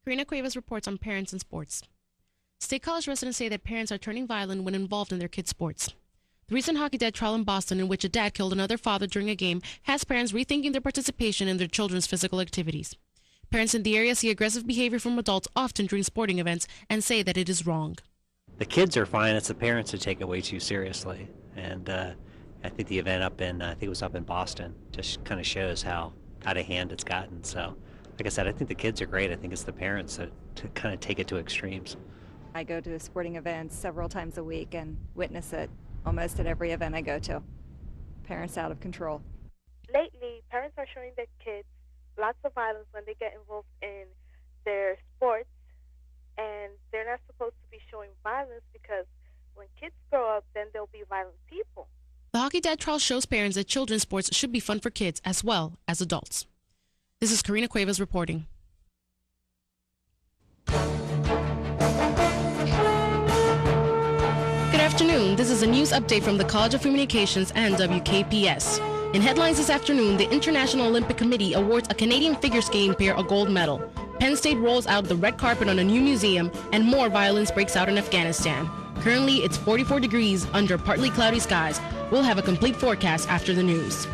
Karina Cuevas reports on parents and sports. State College residents say that parents are turning violent when involved in their kids' sports. The recent hockey death trial in Boston, in which a dad killed another father during a game, has parents rethinking their participation in their children's physical activities. Parents in the area see aggressive behavior from adults often during sporting events and say that it is wrong. The kids are fine. It's the parents who take it way too seriously. And I think the event I think it was up in Boston, just kind of shows how out of hand it's gotten. So, like I said, I think the kids are great. I think it's the parents that to kind of take it to extremes. I go to sporting events several times a week and witness it almost at every event I go to. Parents out of control. Lately, parents are showing their kids lots of violence when they get involved in their sports, and they're not supposed to be showing violence because when kids grow up, then they'll be violent people. The hockey dad trial shows parents that children's sports should be fun for kids as well as adults. This is Karina Cuevas reporting. Good afternoon. This is a news update from the College of Communications and WKPS. In headlines this afternoon, the International Olympic Committee awards a Canadian figure skating pair a gold medal. Penn State rolls out the red carpet on a new museum, and more violence breaks out in Afghanistan. Currently, it's 44 degrees under partly cloudy skies. We'll have a complete forecast after the news.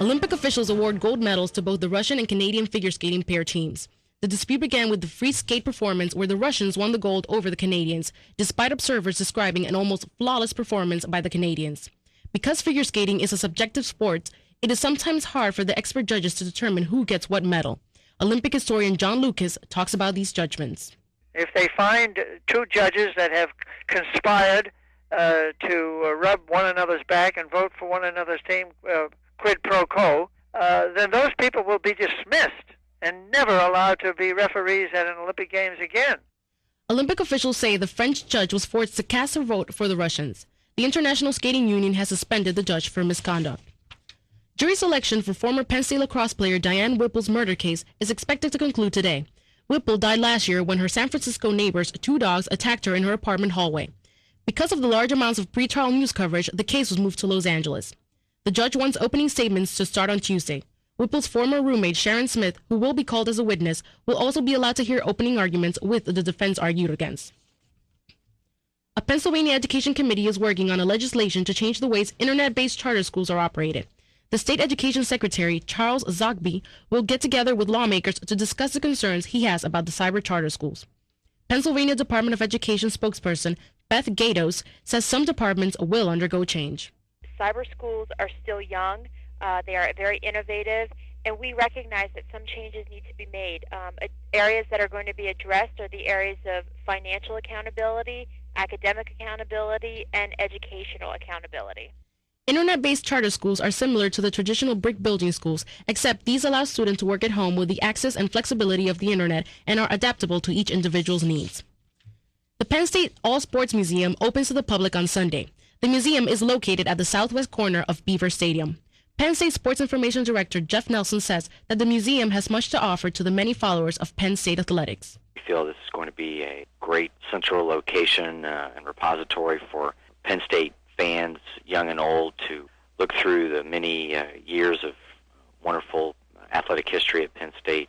Olympic officials award gold medals to both the Russian and Canadian figure skating pair teams. The dispute began with the free skate performance where the Russians won the gold over the Canadians, despite observers describing an almost flawless performance by the Canadians. Because figure skating is a subjective sport, it is sometimes hard for the expert judges to determine who gets what medal. Olympic historian John Lucas talks about these judgments. If they find two judges that have conspired to rub one another's back and vote for one another's team quid pro quo, then those people will be dismissed and never allowed to be referees at an Olympic Games again. Olympic officials say the French judge was forced to cast a vote for the Russians. The International Skating Union has suspended the judge for misconduct. Jury selection for former Penn State lacrosse player Diane Whipple's murder case is expected to conclude today. Whipple died last year when her San Francisco neighbor's two dogs attacked her in her apartment hallway. Because of the large amounts of pretrial news coverage, the case was moved to Los Angeles. The judge wants opening statements to start on Tuesday. Whipple's former roommate Sharon Smith, who will be called as a witness, will also be allowed to hear opening arguments with the defense argued against. A Pennsylvania Education Committee is working on a legislation to change the ways internet-based charter schools are operated. The State Education Secretary, Charles Zogby, will get together with lawmakers to discuss the concerns he has about the cyber charter schools. Pennsylvania Department of Education spokesperson Beth Gatos says some departments will undergo change. Cyber schools are still young. They are very innovative, and we recognize that some changes need to be made. Areas that are going to be addressed are the areas of financial accountability, academic accountability, and educational accountability. Internet-based charter schools are similar to the traditional brick-building schools, except these allow students to work at home with the access and flexibility of the internet and are adaptable to each individual's needs. The Penn State All-Sports Museum opens to the public on Sunday. The museum is located at the southwest corner of Beaver Stadium. Penn State Sports Information Director Jeff Nelson says that the museum has much to offer to the many followers of Penn State athletics. We feel this is going to be a great central location and repository for Penn State fans, young and old, to look through the many years of wonderful athletic history at Penn State.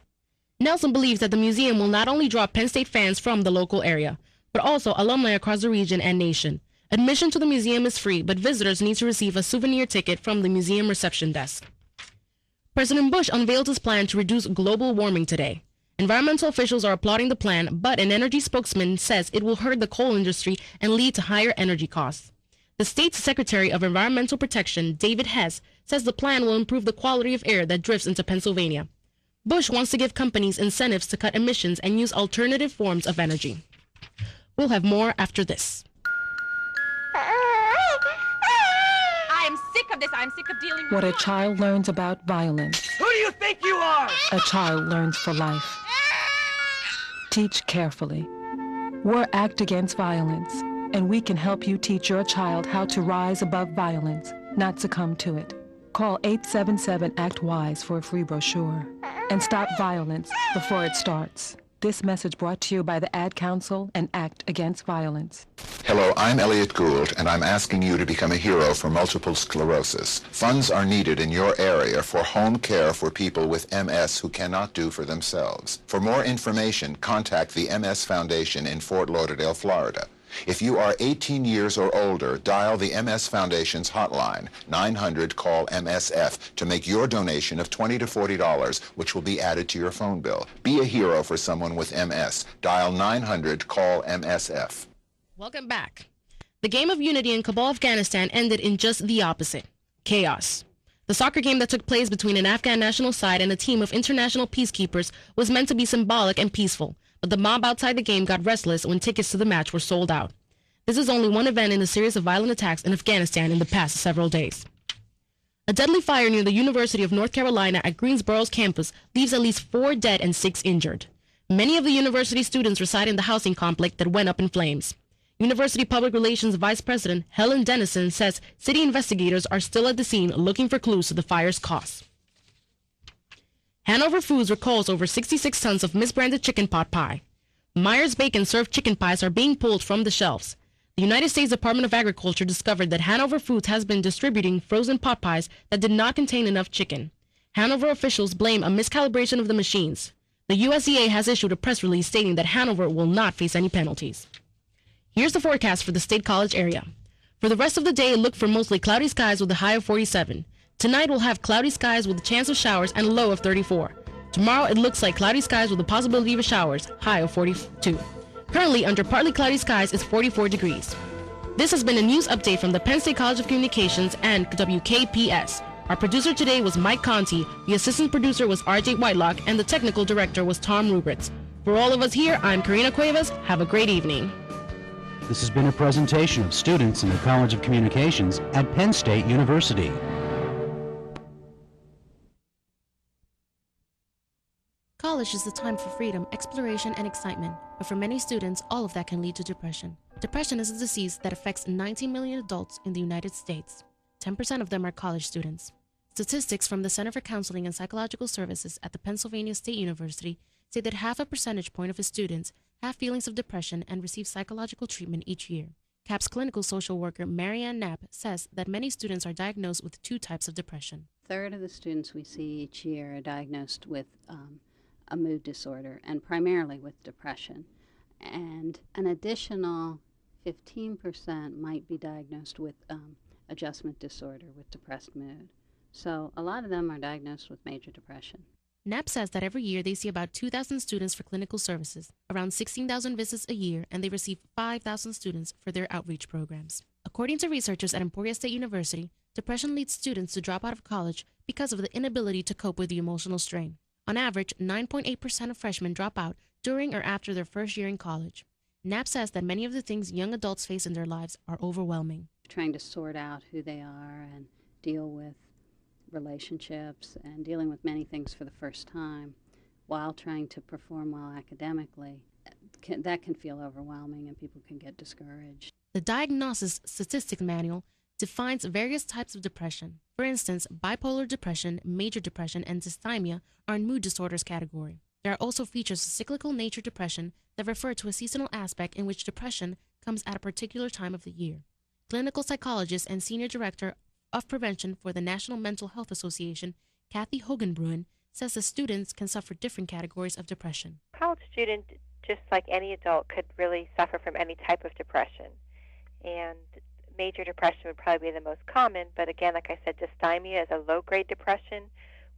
Nelson believes that the museum will not only draw Penn State fans from the local area, but also alumni across the region and nation. Admission to the museum is free, but visitors need to receive a souvenir ticket from the museum reception desk. President Bush unveiled his plan to reduce global warming today. Environmental officials are applauding the plan, but an energy spokesman says it will hurt the coal industry and lead to higher energy costs. The state's Secretary of Environmental Protection, David Hess, says the plan will improve the quality of air that drifts into Pennsylvania. Bush wants to give companies incentives to cut emissions and use alternative forms of energy. We'll have more after this. I'm sick of this. I'm sick of dealing with What a child learns about violence, Who do you think you are? a child learns for life. Teach carefully. We're ACT Against Violence, and we can help you teach your child how to rise above violence, not succumb to it. Call 877-ACT-WISE for a free brochure. And stop violence before it starts. This message brought to you by the Ad Council and Act Against Violence. Hello, I'm Elliot Gould, and I'm asking you to become a hero for multiple sclerosis. Funds are needed in your area for home care for people with MS who cannot do for themselves. For more information, contact the MS Foundation in Fort Lauderdale, Florida. If you are 18 years or older, dial the MS Foundation's hotline, 900-CALL-MSF, to make your donation of $20 to $40, which will be added to your phone bill. Be a hero for someone with MS. Dial 900-CALL-MSF. Welcome back. The game of unity in Kabul, Afghanistan ended in just the opposite: chaos. The soccer game that took place between an Afghan national side and a team of international peacekeepers was meant to be symbolic and peaceful, but the mob outside the game got restless when tickets to the match were sold out. This is only one event in a series of violent attacks in Afghanistan in the past several days. A deadly fire near the University of North Carolina at Greensboro's campus leaves at least 4 dead and 6 injured. Many of the university students reside in the housing complex that went up in flames. University Public Relations Vice President Helen Dennison says city investigators are still at the scene looking for clues to the fire's cause. Hanover Foods recalls over 66 tons of misbranded chicken pot pie. Myers Bacon served chicken pies are being pulled from the shelves. The United States Department of Agriculture discovered that Hanover Foods has been distributing frozen pot pies that did not contain enough chicken. Hanover officials blame a miscalibration of the machines. The USDA has issued a press release stating that Hanover will not face any penalties. Here's the forecast for the State College area. For the rest of the day, look for mostly cloudy skies with a high of 47. Tonight we'll have cloudy skies with a chance of showers and a low of 34. Tomorrow it looks like cloudy skies with a possibility of showers, high of 42. Currently under partly cloudy skies is 44 degrees. This has been a news update from the Penn State College of Communications and WKPS. Our producer today was Mike Conti, the assistant producer was RJ Whitelock, and the technical director was Tom Rubritz. For all of us here, I'm Karina Cuevas. Have a great evening. This has been a presentation of students in the College of Communications at Penn State University. College is the time for freedom, exploration, and excitement, but for many students, all of that can lead to depression. Depression is a disease that affects 19 million adults in the United States. 10% of them are college students. Statistics from the Center for Counseling and Psychological Services at the Pennsylvania State University say that half a percentage point of its students have feelings of depression and receive psychological treatment each year. CAP's clinical social worker Marianne Knapp says that many students are diagnosed with 2 types of depression. A third of the students we see each year are diagnosed with a mood disorder, and primarily with depression. And an additional 15% might be diagnosed with adjustment disorder with depressed mood. So a lot of them are diagnosed with major depression. Knapp says that every year they see about 2,000 students for clinical services, around 16,000 visits a year, and they receive 5,000 students for their outreach programs. According to researchers at Emporia State University, depression leads students to drop out of college because of the inability to cope with the emotional strain. On average, 9.8% of freshmen drop out during or after their first year in college. Knapp says that many of the things young adults face in their lives are overwhelming. Trying to sort out who they are and deal with relationships and dealing with many things for the first time while trying to perform well academically, that can feel overwhelming and people can get discouraged. The Diagnosis Statistics Manual defines various types of depression. For instance, bipolar depression, major depression, and dysthymia are in mood disorders category. There are also features of cyclical nature depression that refer to a seasonal aspect in which depression comes at a particular time of the year. Clinical psychologist and senior director of prevention for the National Mental Health Association, Kathy Hogenbruen, says that students can suffer different categories of depression. College student, just like any adult, could really suffer from any type of depression. And major depression would probably be the most common, but again, like I said, dysthymia is a low-grade depression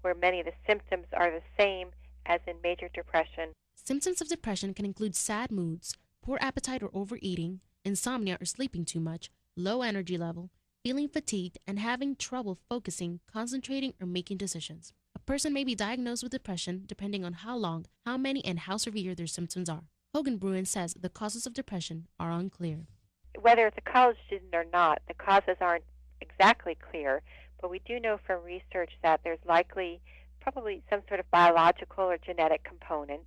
where many of the symptoms are the same as in major depression. Symptoms of depression can include sad moods, poor appetite or overeating, insomnia or sleeping too much, low energy level, feeling fatigued, and having trouble focusing, concentrating, or making decisions. A person may be diagnosed with depression depending on how long, how many, and how severe their symptoms are. Hogenbruen says the causes of depression are unclear. Whether it's a college student or not, the causes aren't exactly clear, but we do know from research that there's likely probably some sort of biological or genetic component,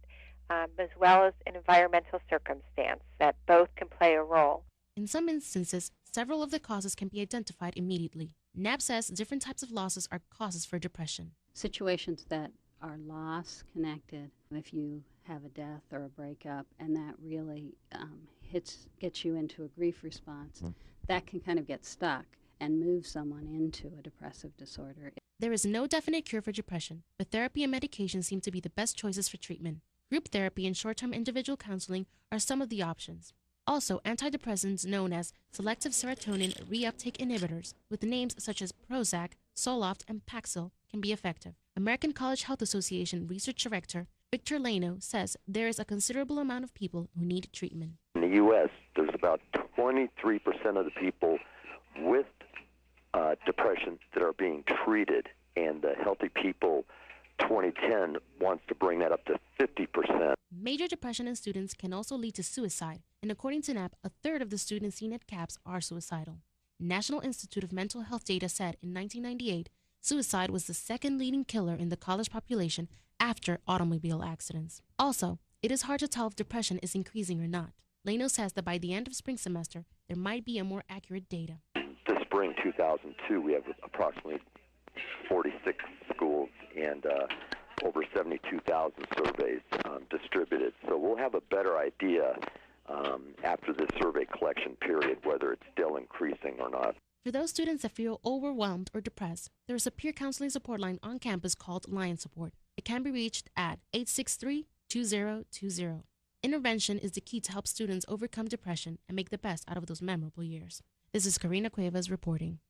as well as an environmental circumstance that both can play a role. In some instances, several of the causes can be identified immediately. Knapp says different types of losses are causes for depression. Situations that are loss-connected If you have a death or a breakup and that really gets you into a grief response, that can kind of get stuck and move someone into a depressive disorder. There is no definite cure for depression, but therapy and medication seem to be the best choices for treatment. Group therapy and short-term individual counseling are some of the options. Also, antidepressants known as selective serotonin reuptake inhibitors, with names such as Prozac, Zoloft, and Paxil, can be effective. American College Health Association Research Director Victor Leno says there is a considerable amount of people who need treatment. In the U.S., there's about 23% of the people with depression that are being treated, and the Healthy People 2010 wants to bring that up to 50%. Major depression in students can also lead to suicide, and according to NAP, a third of the students seen at CAPS are suicidal. National Institute of Mental Health data said in 1998, suicide was the second leading killer in the college population after automobile accidents. Also, it is hard to tell if depression is increasing or not. Leno says that by the end of spring semester, there might be a more accurate data. This spring 2002, we have approximately 46 schools and over 72,000 surveys distributed. So we'll have a better idea after this survey collection period whether it's still increasing or not. For those students that feel overwhelmed or depressed, there is a peer counseling support line on campus called Lion Support. It can be reached at 863-2020. Intervention is the key to help students overcome depression and make the best out of those memorable years. This is Karina Cuevas reporting.